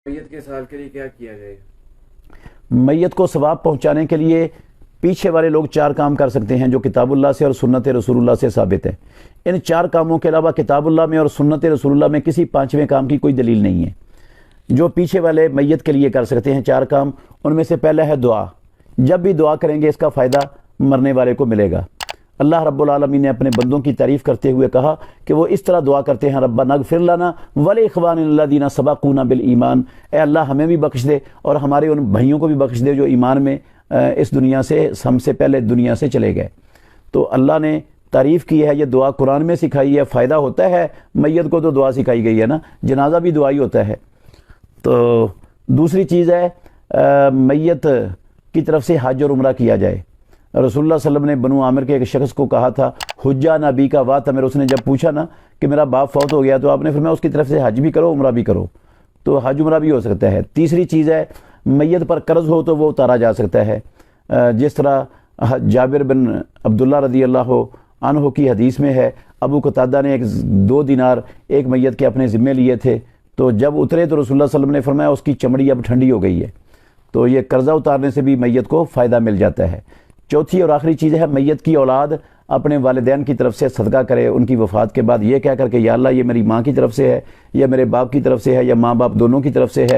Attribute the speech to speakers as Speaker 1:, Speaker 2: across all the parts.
Speaker 1: میت کے سال کے لیے کیا کیا جائے؟
Speaker 2: میت کو ثواب پہنچانے کے لیے پیچھے والے لوگ 4 کام کر سکتے ہیں جو کتاب اللہ سے اور سنت رسول اللہ سے ثابت ہے۔ ان 4 کاموں کے علاوہ کتاب اللہ میں اور سنت رسول اللہ میں کسی 5ویں کام کی کوئی دلیل نہیں ہے جو پیچھے والے میت کے لیے کر سکتے ہیں 4 کام۔ ان میں سے پہلا ہے دعا۔ جب بھی دعا کریں گے اس کا فائدہ مرنے والے کو ملے گا۔ اللہ رب العالمین نے اپنے بندوں کی تعریف کرتے ہوئے کہا کہ وہ اس طرح دعا کرتے ہیں، ربنا اغفر لنا ولاخواننا الذین سبقونا بالایمان، اے اللہ ہمیں بھی بخش دے اور ہمارے ان بھائیوں کو بھی بخش دے جو ایمان میں اس دنیا سے ہم سے پہلے دنیا سے چلے گئے۔ تو اللہ نے تعریف کی ہے، یہ دعا قرآن میں سکھائی ہے، فائدہ ہوتا ہے میت کو تو دعا سکھائی گئی ہے نا، جنازہ بھی دعا ہی ہوتا ہے۔ تو دوسری چیز ہے میت کی طرف سے حج اور عمرہ کیا جائے۔ رسول اللہ صلی اللہ علیہ وسلم نے بنو عامر کے ایک شخص کو کہا تھا حجہ نبی کا وات امر، اس نے جب پوچھا نا کہ میرا باپ فوت ہو گیا تو آپ نے فرمایا اس کی طرف سے حج بھی کرو عمرہ بھی کرو، تو حج عمرہ بھی ہو سکتا ہے۔ تیسری چیز ہے میت پر قرض ہو تو وہ اتارا جا سکتا ہے، جس طرح جابر بن عبداللہ رضی اللہ عنہ کی حدیث میں ہے، ابو قتادہ نے 2 دینار ایک میت کے اپنے ذمے لیے تھے، تو جب اترے تو رسول اللہ صلی اللہ علیہ وسلم نے فرمایا اس کی چمڑی اب ٹھنڈی ہو گئی ہے، تو یہ قرضہ اتارنے سے بھی میت کو فائدہ مل جاتا ہے۔ چوتھی اور آخری چیز ہے میت کی اولاد اپنے والدین کی طرف سے صدقہ کرے ان کی وفات کے بعد، یہ کہہ کر کہ یا اللہ یہ میری ماں کی طرف سے ہے یا میرے باپ کی طرف سے ہے یا ماں باپ دونوں کی طرف سے ہے،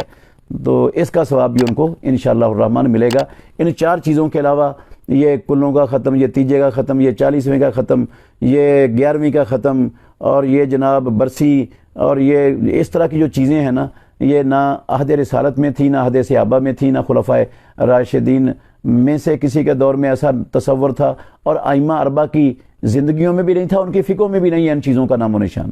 Speaker 2: تو اس کا ثواب بھی ان کو انشاءاللہ الرحمن ملے گا۔ ان 4 چیزوں کے علاوہ یہ کلوں کا ختم، یہ تیجے کا ختم، یہ 40ویں کا ختم، یہ 11ویں کا ختم، اور یہ جناب برسی، اور یہ اس طرح کی جو چیزیں ہیں نا، یہ نہ عہد رسالت میں تھی، نہ عہد صحابہ میں تھی، نہ خلفائے راشدین میں سے کسی کے دور میں ایسا تصور تھا، اور ائمہ 4 کی زندگیوں میں بھی نہیں تھا، ان کے فقہوں میں بھی نہیں ہے ان چیزوں کا نام و نشان۔